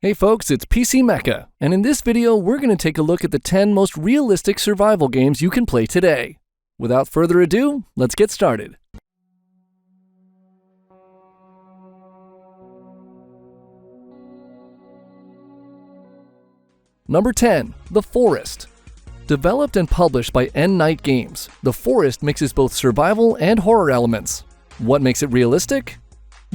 Hey folks, it's PC Mecha, and in this video we're going to take a look at the 10 most realistic survival games you can play today. Without further ado, let's get started. Number 10. The Forest. Developed and published by N Night Games, The Forest mixes both survival and horror elements. What makes it realistic?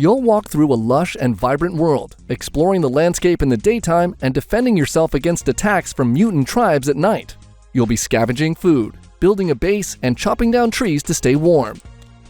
You'll walk through a lush and vibrant world, exploring the landscape in the daytime and defending yourself against attacks from mutant tribes at night. You'll be scavenging food, building a base, and chopping down trees to stay warm.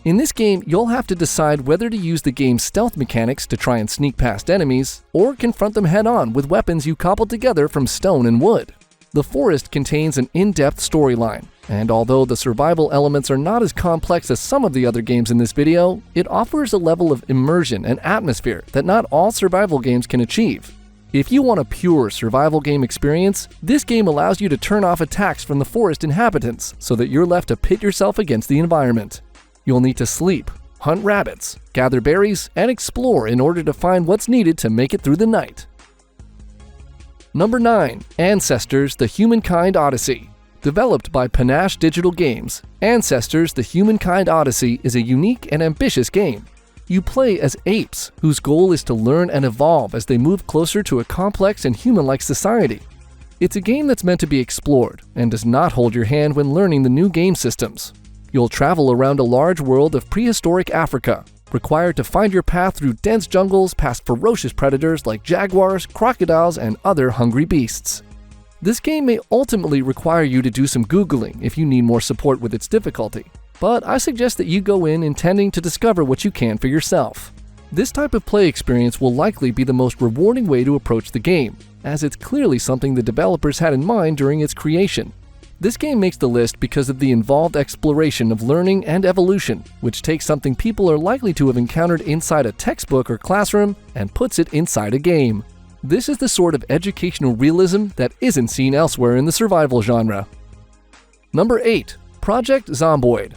In this game, you'll have to decide whether to use the game's stealth mechanics to try and sneak past enemies, or confront them head-on with weapons you cobbled together from stone and wood. The Forest contains an in-depth storyline, and although the survival elements are not as complex as some of the other games in this video, it offers a level of immersion and atmosphere that not all survival games can achieve. If you want a pure survival game experience, this game allows you to turn off attacks from the forest inhabitants so that you're left to pit yourself against the environment. You'll need to sleep, hunt rabbits, gather berries, and explore in order to find what's needed to make it through the night. Number 9. Ancestors: The Humankind Odyssey. Developed by Panache Digital Games, Ancestors: The Humankind Odyssey is a unique and ambitious game. You play as apes, whose goal is to learn and evolve as they move closer to a complex and human-like society. It's a game that's meant to be explored, and does not hold your hand when learning the new game systems. You'll travel around a large world of prehistoric Africa, required to find your path through dense jungles past ferocious predators like jaguars, crocodiles, and other hungry beasts. This game may ultimately require you to do some Googling if you need more support with its difficulty, but I suggest that you go in intending to discover what you can for yourself. This type of play experience will likely be the most rewarding way to approach the game, as it's clearly something the developers had in mind during its creation. This game makes the list because of the involved exploration of learning and evolution, which takes something people are likely to have encountered inside a textbook or classroom and puts it inside a game. This is the sort of educational realism that isn't seen elsewhere in the survival genre. Number 8. Project Zomboid.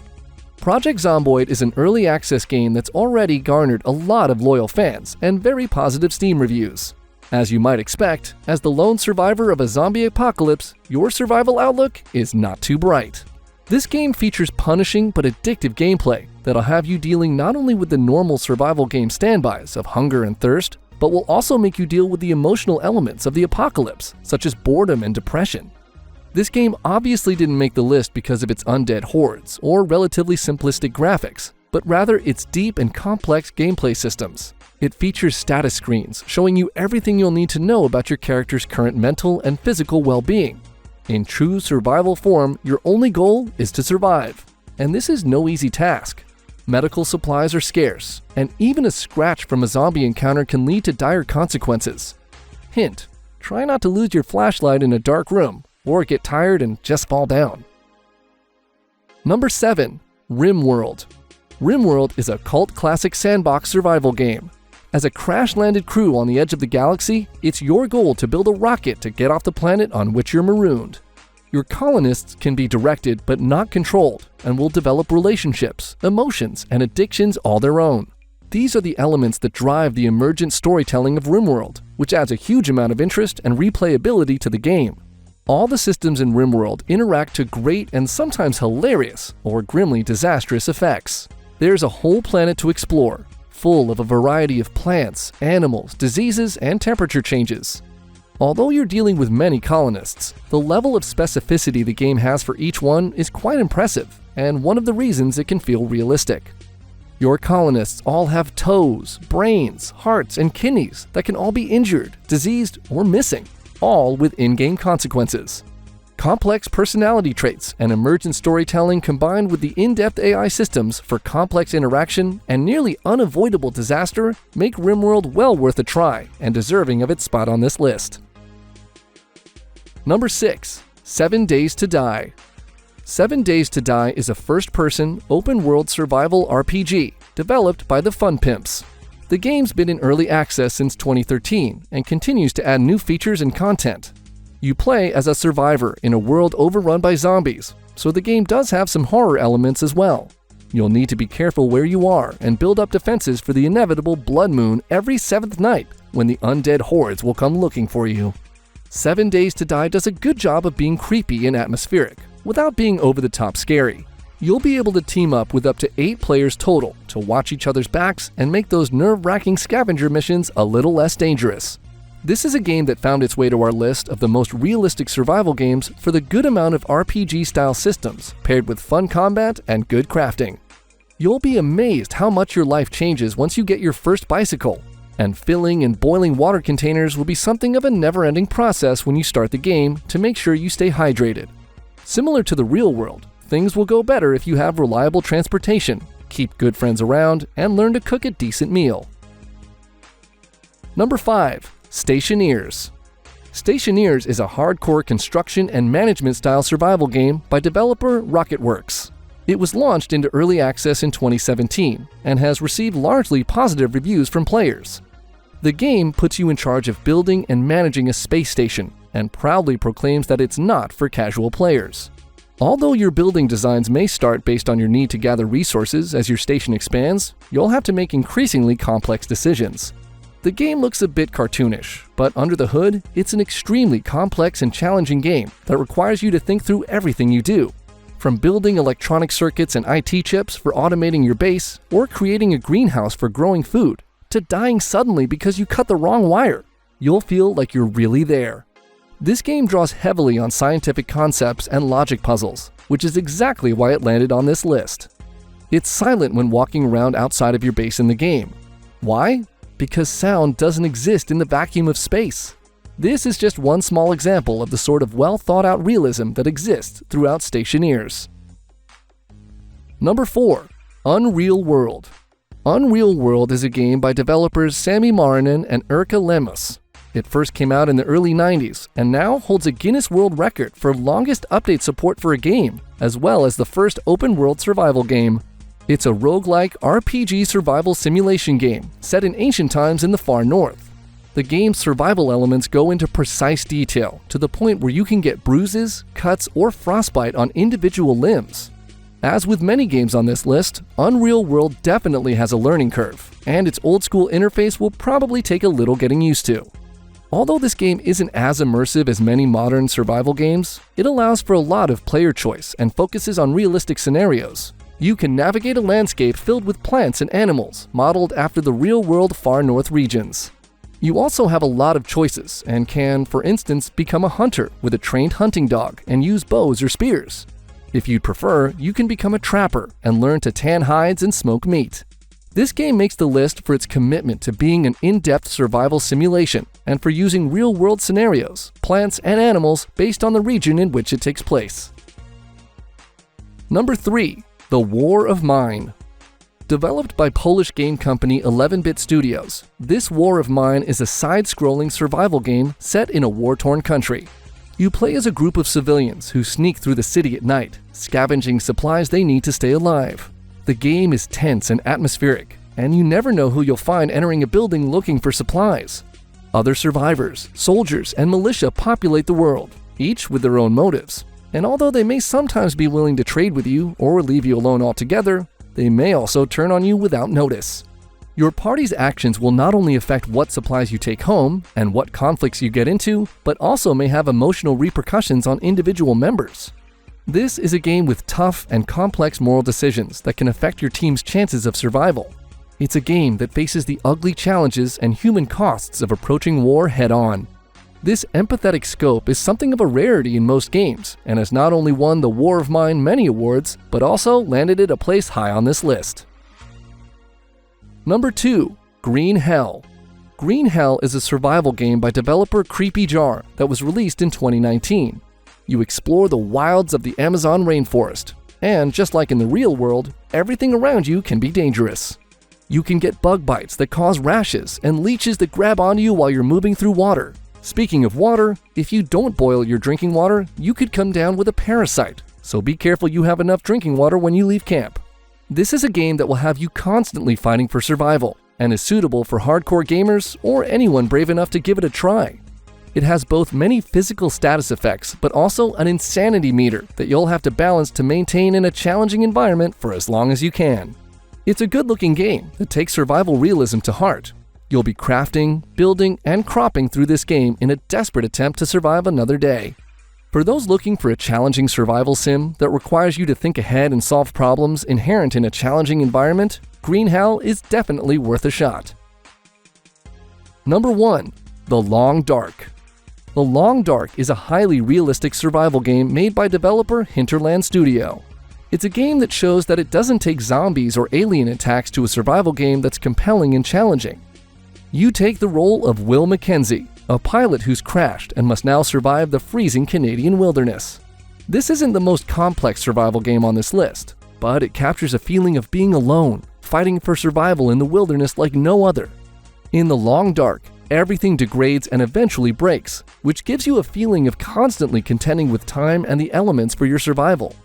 Project Zomboid is an early access game that's already garnered a lot of loyal fans and very positive Steam reviews. As you might expect, as the lone survivor of a zombie apocalypse, your survival outlook is not too bright. This game features punishing but addictive gameplay that'll have you dealing not only with the normal survival game standbys of hunger and thirst, but will also make you deal with the emotional elements of the apocalypse, such as boredom and depression. This game obviously didn't make the list because of its undead hordes or relatively simplistic graphics, but rather its deep and complex gameplay systems. It features status screens showing you everything you'll need to know about your character's current mental and physical well-being. In true survival form, your only goal is to survive, and this is no easy task. Medical supplies are scarce, and even a scratch from a zombie encounter can lead to dire consequences. Hint: try not to lose your flashlight in a dark room, or get tired and just fall down. Number 7. Rimworld. Rimworld is a cult classic sandbox survival game. As a crash-landed crew on the edge of the galaxy, it's your goal to build a rocket to get off the planet on which you're marooned. Your colonists can be directed but not controlled, and will develop relationships, emotions, and addictions all their own. These are the elements that drive the emergent storytelling of Rimworld, which adds a huge amount of interest and replayability to the game. All the systems in Rimworld interact to great and sometimes hilarious or grimly disastrous effects. There's a whole planet to explore, full of a variety of plants, animals, diseases, and temperature changes. Although you're dealing with many colonists, the level of specificity the game has for each one is quite impressive, and one of the reasons it can feel realistic. Your colonists all have toes, brains, hearts, and kidneys that can all be injured, diseased, or missing, all with in-game consequences. Complex personality traits and emergent storytelling combined with the in-depth AI systems for complex interaction and nearly unavoidable disaster make Rimworld well worth a try and deserving of its spot on this list. Number 6. 7 Days to Die. 7 Days to Die is a first-person, open-world survival RPG developed by the Fun Pimps. The game's been in early access since 2013 and continues to add new features and content. You play as a survivor in a world overrun by zombies, so the game does have some horror elements as well. You'll need to be careful where you are and build up defenses for the inevitable blood moon every 7th night when the undead hordes will come looking for you. 7 Days to Die does a good job of being creepy and atmospheric, without being over-the-top scary. You'll be able to team up with up to 8 players total to watch each other's backs and make those nerve-wracking scavenger missions a little less dangerous. This is a game that found its way to our list of the most realistic survival games for the good amount of RPG-style systems paired with fun combat and good crafting. You'll be amazed how much your life changes once you get your first bicycle, and filling and boiling water containers will be something of a never-ending process when you start the game to make sure you stay hydrated. Similar to the real world, things will go better if you have reliable transportation, keep good friends around, and learn to cook a decent meal. Number 5. Stationeers. Stationeers is a hardcore construction and management style survival game by developer Rocketworks. It was launched into early access in 2017 and has received largely positive reviews from players. The game puts you in charge of building and managing a space station and proudly proclaims that it's not for casual players. Although your building designs may start based on your need to gather resources as your station expands, you'll have to make increasingly complex decisions. The game looks a bit cartoonish, but under the hood, it's an extremely complex and challenging game that requires you to think through everything you do. From building electronic circuits and IT chips for automating your base, or creating a greenhouse for growing food, to dying suddenly because you cut the wrong wire, you'll feel like you're really there. This game draws heavily on scientific concepts and logic puzzles, which is exactly why it landed on this list. It's silent when walking around outside of your base in the game. Why? Because sound doesn't exist in the vacuum of space. This is just one small example of the sort of well-thought-out realism that exists throughout Stationeers. Number 4. Unreal World. Unreal World is a game by developers Sami Marinen and Erkka Lemmus. It first came out in the early 90s and now holds a Guinness World Record for longest update support for a game, as well as the first open-world survival game. It's a roguelike RPG survival simulation game set in ancient times in the far north. The game's survival elements go into precise detail to the point where you can get bruises, cuts, or frostbite on individual limbs. As with many games on this list, Unreal World definitely has a learning curve, and its old-school interface will probably take a little getting used to. Although this game isn't as immersive as many modern survival games, it allows for a lot of player choice and focuses on realistic scenarios. You can navigate a landscape filled with plants and animals, modeled after the real-world far north regions. You also have a lot of choices and can, for instance, become a hunter with a trained hunting dog and use bows or spears. If you'd prefer, you can become a trapper and learn to tan hides and smoke meat. This game makes the list for its commitment to being an in-depth survival simulation and for using real-world scenarios, plants, and animals based on the region in which it takes place. Number 3. The War of Mine. Developed by Polish game company 11-Bit Studios, this War of Mine is a side-scrolling survival game set in a war-torn country. You play as a group of civilians who sneak through the city at night, scavenging supplies they need to stay alive. The game is tense and atmospheric, and you never know who you'll find entering a building looking for supplies. Other survivors, soldiers, and militia populate the world, each with their own motives. And although they may sometimes be willing to trade with you or leave you alone altogether, they may also turn on you without notice. Your party's actions will not only affect what supplies you take home and what conflicts you get into, but also may have emotional repercussions on individual members. This is a game with tough and complex moral decisions that can affect your team's chances of survival. It's a game that faces the ugly challenges and human costs of approaching war head-on. This empathetic scope is something of a rarity in most games, and has not only won the War of Mine many awards, but also landed it a place high on this list. Number 2. Green Hell. Green Hell is a survival game by developer Creepy Jar that was released in 2019. You explore the wilds of the Amazon rainforest, and just like in the real world, everything around you can be dangerous. You can get bug bites that cause rashes and leeches that grab onto you while you're moving through water. Speaking of water, if you don't boil your drinking water, you could come down with a parasite, so be careful you have enough drinking water when you leave camp. This is a game that will have you constantly fighting for survival, and is suitable for hardcore gamers or anyone brave enough to give it a try. It has both many physical status effects, but also an insanity meter that you'll have to balance to maintain in a challenging environment for as long as you can. It's a good-looking game that takes survival realism to heart. You'll be crafting, building, and cropping through this game in a desperate attempt to survive another day. For those looking for a challenging survival sim that requires you to think ahead and solve problems inherent in a challenging environment, Green Hell is definitely worth a shot. Number 1. The Long Dark. The Long Dark is a highly realistic survival game made by developer Hinterland Studio. It's a game that shows that it doesn't take zombies or alien attacks to a survival game that's compelling and challenging. You take the role of Will Mackenzie, a pilot who's crashed and must now survive the freezing Canadian wilderness. This isn't the most complex survival game on this list, but it captures a feeling of being alone, fighting for survival in the wilderness like no other. In The Long Dark, everything degrades and eventually breaks, which gives you a feeling of constantly contending with time and the elements for your survival.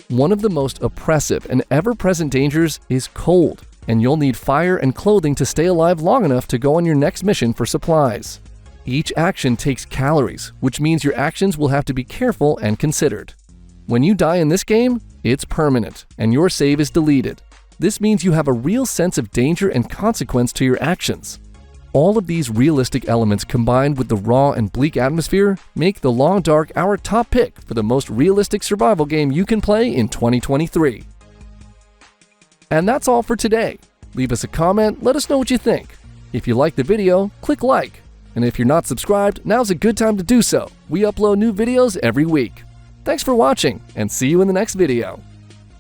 One of the most oppressive and ever-present dangers is cold, and you'll need fire and clothing to stay alive long enough to go on your next mission for supplies. Each action takes calories, which means your actions will have to be careful and considered. When you die in this game, it's permanent, and your save is deleted. This means you have a real sense of danger and consequence to your actions. All of these realistic elements combined with the raw and bleak atmosphere make The Long Dark our top pick for the most realistic survival game you can play in 2023. And that's all for today. Leave us a comment, let us know what you think. If you liked the video, click like. And if you're not subscribed, now's a good time to do so. We upload new videos every week. Thanks for watching, and see you in the next video.